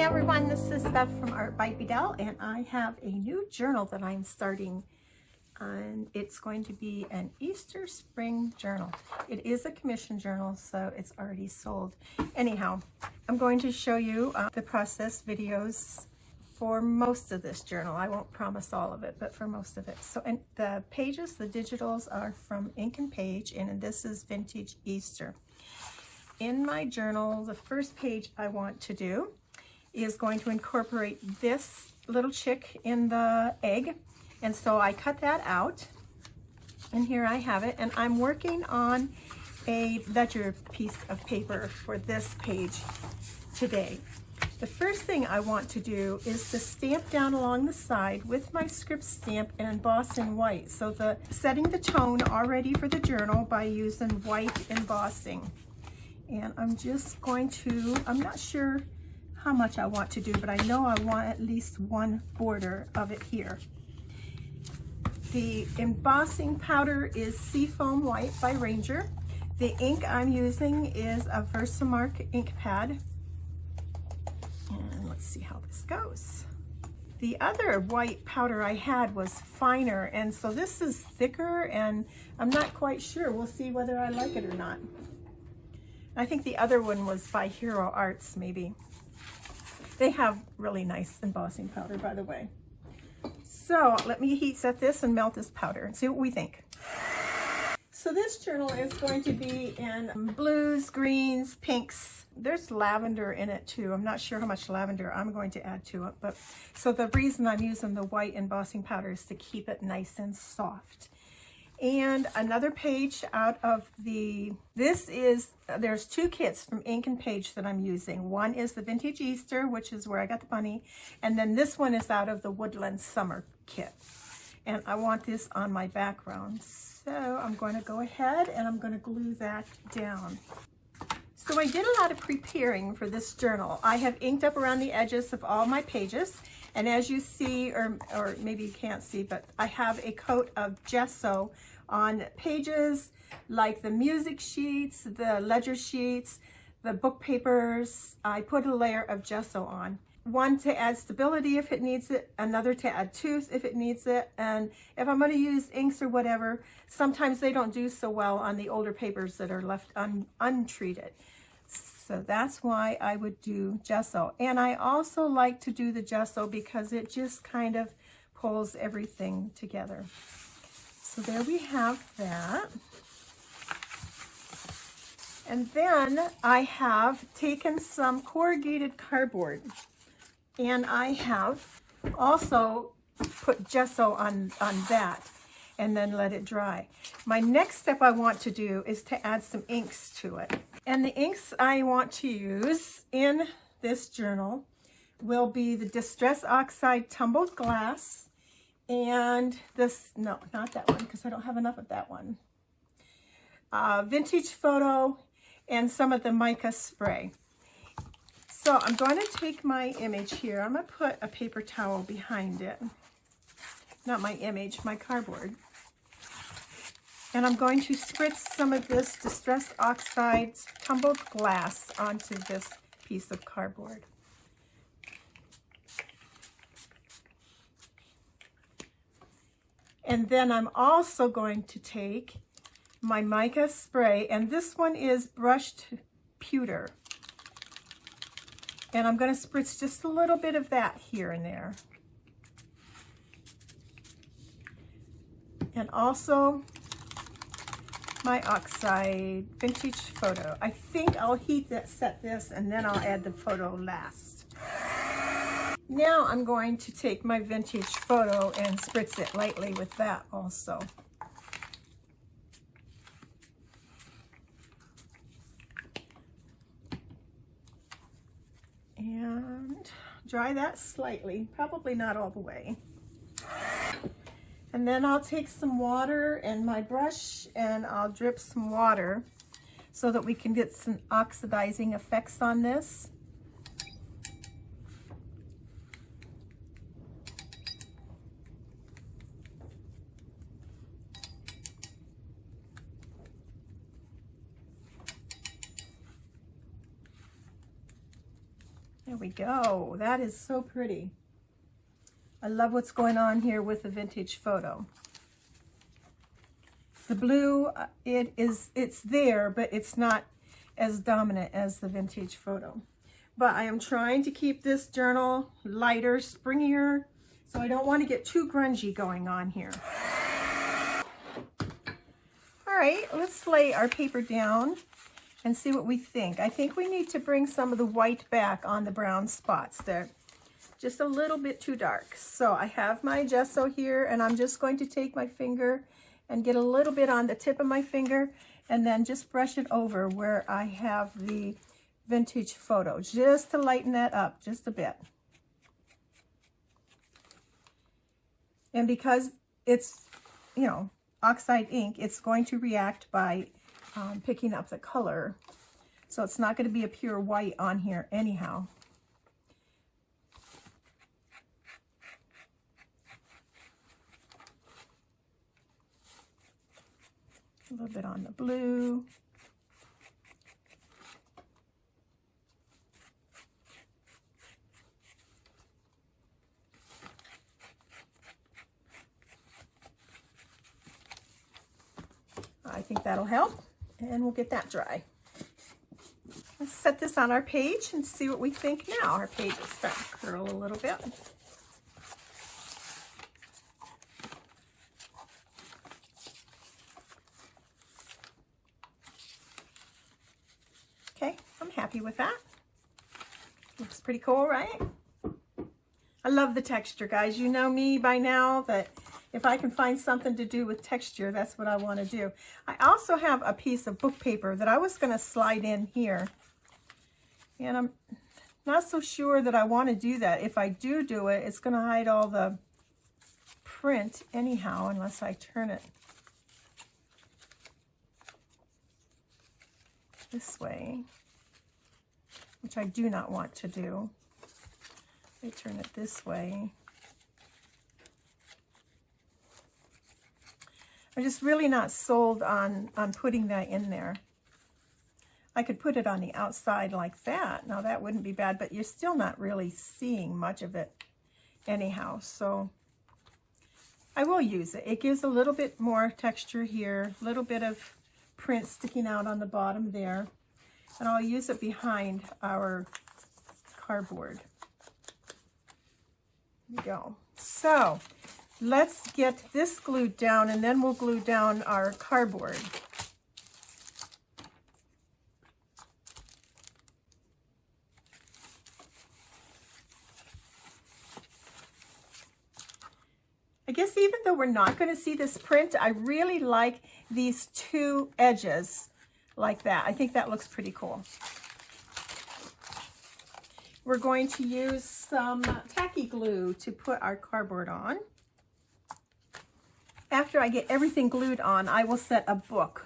Hey everyone, this is Bev from Art by Bedell, and I have a new journal that I'm starting, and it's going to be an Easter spring journal. It is a commission journal, so it's already sold. Anyhow, I'm going to show you the process videos for most of this journal. I won't promise all of it, but for most of it. So, and the pages, the digitals are from Ink and Page, and this is Vintage Easter. In my journal, the first page I want to do is going to incorporate this little chick in the egg. And so I cut that out, and here I have it. And I'm working on a ledger piece of paper for this page today. The first thing I want to do is to stamp down along the side with my script stamp and embossing white. So setting the tone already for the journal by using white embossing. And I'm just going to, I'm not sure how much I want to do, but I know I want at least one border of it here. The embossing powder is Seafoam White by Ranger. The ink I'm using is a Versamark ink pad. And let's see how this goes. The other white powder I had was finer, and so this is thicker, and I'm not quite sure. We'll see whether I like it or not. I think the other one was by Hero Arts, maybe. They have really nice embossing powder, by the way. So let me heat set this and melt this powder and see what we think. So this journal is going to be in blues, greens, pinks. There's lavender in it too. I'm not sure how much lavender I'm going to add to it, but so the reason I'm using the white embossing powder is to keep it nice and soft. And another page out of there's two kits from Ink and Page that I'm using. One is the Vintage Easter, which is where I got the bunny, and then this one is out of the Woodland Summer kit. And I want this on my background. So I'm going to go ahead and I'm going to glue that down. So I did a lot of preparing for this journal. I have inked up around the edges of all my pages. And as you see, or maybe you can't see, but I have a coat of gesso on pages like the music sheets, the ledger sheets, the book papers. I put a layer of gesso on. One to add stability if it needs it, another to add tooth if it needs it. And if I'm going to use inks or whatever, sometimes they don't do so well on the older papers that are left untreated. So that's why I would do gesso. And I also like to do the gesso because it just kind of pulls everything together. So there we have that. And then I have taken some corrugated cardboard, and I have also put gesso on that and then let it dry. My next step I want to do is to add some inks to it. And the inks I want to use in this journal will be the Distress Oxide Tumbled Glass and this, no, not that one because I don't have enough of that one. Vintage Photo and some of the mica spray. So I'm going to take my image here. I'm going to put a paper towel behind it. Not my image, my cardboard. And I'm going to spritz some of this Distress Oxide Tumbled Glass onto this piece of cardboard. And then I'm also going to take my mica spray, and this one is brushed pewter. And I'm going to spritz just a little bit of that here and there. And also my oxide Vintage Photo. I think I'll set this, and then I'll add the photo last. Now I'm going to take my Vintage Photo and spritz it lightly with that also. And dry that slightly, probably not all the way. And then I'll take some water and my brush, and I'll drip some water so that we can get some oxidizing effects on this. There we go. That is so pretty. I love what's going on here with the vintage photo. The blue, it's there, but it's not as dominant as the vintage photo. But I am trying to keep this journal lighter, springier, so I don't want to get too grungy going on here. All right, let's lay our paper down and see what we think. I think we need to bring some of the white back on the brown spots. They're just a little bit too dark. So I have my gesso here, and I'm just going to take my finger and get a little bit on the tip of my finger and then just brush it over where I have the vintage photo, just to lighten that up just a bit. And because it's, you know, oxide ink, it's going to react by picking up the color. So it's not going to be a pure white on here anyhow. A little bit on the blue. I think that'll help, and we'll get that dry. Let's set this on our page and see what we think now. Our page is starting to curl a little bit. Okay, I'm happy with that. Looks pretty cool, right? I love the texture, guys. You know me by now that if I can find something to do with texture, that's what I want to do. I also have a piece of book paper that I was going to slide in here. And I'm not so sure that I want to do that. If I do it, it's going to hide all the print anyhow, unless I turn it this way, which I do not want to do. I turn it this way. I'm just really not sold on putting that in there. I could put it on the outside like that. Now that wouldn't be bad, but you're still not really seeing much of it anyhow. So I will use it. It gives a little bit more texture here, a little bit of print sticking out on the bottom there. And I'll use it behind our cardboard. There we go. So let's get this glued down, and then we'll glue down our cardboard. I guess even though we're not going to see this print, I really like these two edges like that. I think that looks pretty cool. We're going to use some tacky glue to put our cardboard on. After I get everything glued on, I will set a book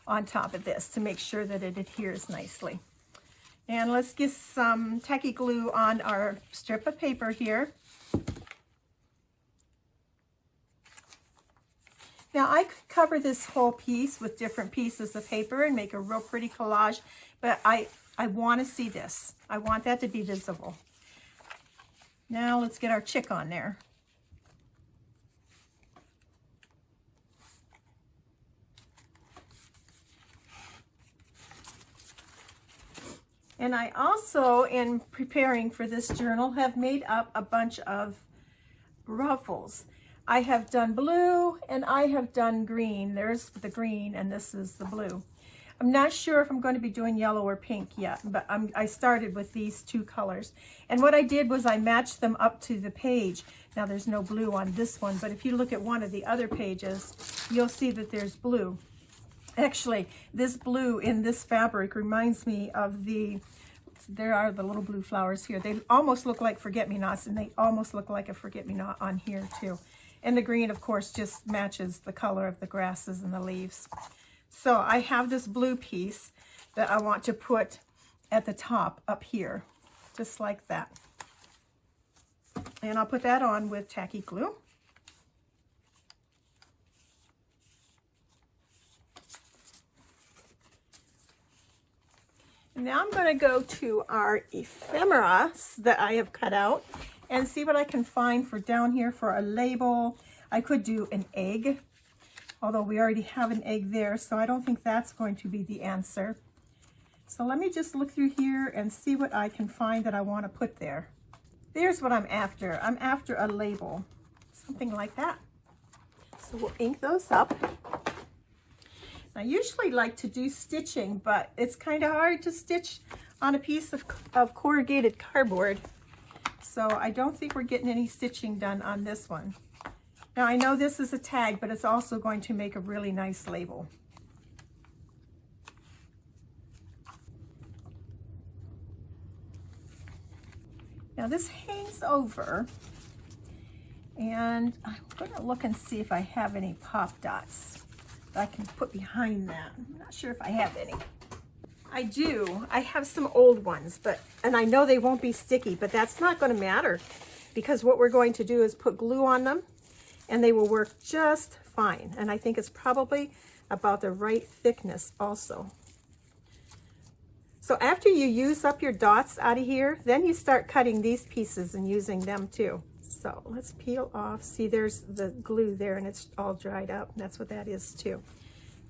on top of this to make sure that it adheres nicely. And let's get some tacky glue on our strip of paper here. Now I could cover this whole piece with different pieces of paper and make a real pretty collage, but I want to see this. I want that to be visible. Now let's get our chick on there. And I also, in preparing for this journal, have made up a bunch of ruffles. I have done blue and I have done green. There's the green and this is the blue. I'm not sure if I'm going to be doing yellow or pink yet, but I started with these two colors. And what I did was I matched them up to the page. Now there's no blue on this one, but if you look at one of the other pages, you'll see that there's blue. Actually, this blue in this fabric reminds me of there are the little blue flowers here. They almost look like forget-me-nots, and they almost look like a forget-me-not on here too. And the green, of course, just matches the color of the grasses and the leaves. So I have this blue piece that I want to put at the top up here, just like that. And I'll put that on with tacky glue. And now I'm going to go to our ephemera that I have cut out and see what I can find for down here for a label. I could do an egg, although we already have an egg there, so I don't think that's going to be the answer. So let me just look through here and see what I can find that I want to put there. There's what I'm after. I'm after a label, something like that. So we'll ink those up. I usually like to do stitching, but it's kind of hard to stitch on a piece of corrugated cardboard. So I don't think we're getting any stitching done on this one. Now I know this is a tag, but it's also going to make a really nice label. Now this hangs over, and I'm going to look and see if I have any pop dots that I can put behind that. I'm not sure if I have any. I do. I have some old ones, and I know they won't be sticky, but that's not going to matter because what we're going to do is put glue on them and they will work just fine. And I think it's probably about the right thickness also. So after you use up your dots out of here, then you start cutting these pieces and using them too. So let's peel off. See, there's the glue there and it's all dried up. That's what that is too.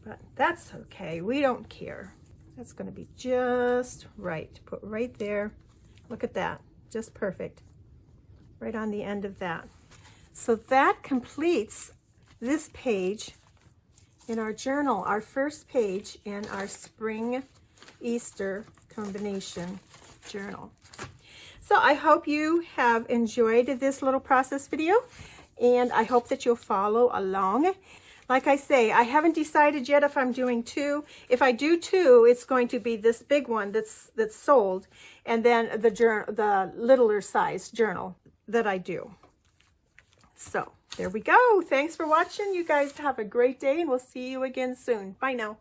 But that's okay. We don't care. That's going to be just right. Put right there. Look at that. Just perfect. Right on the end of that. So that completes this page in our journal, our first page in our spring Easter combination journal. So I hope you have enjoyed this little process video, and I hope that you'll follow along. Like I say, I haven't decided yet if I'm doing two. If I do two, it's going to be this big one that's sold, and then the littler size journal that I do. So there we go. Thanks for watching. You guys have a great day, and we'll see you again soon. Bye now.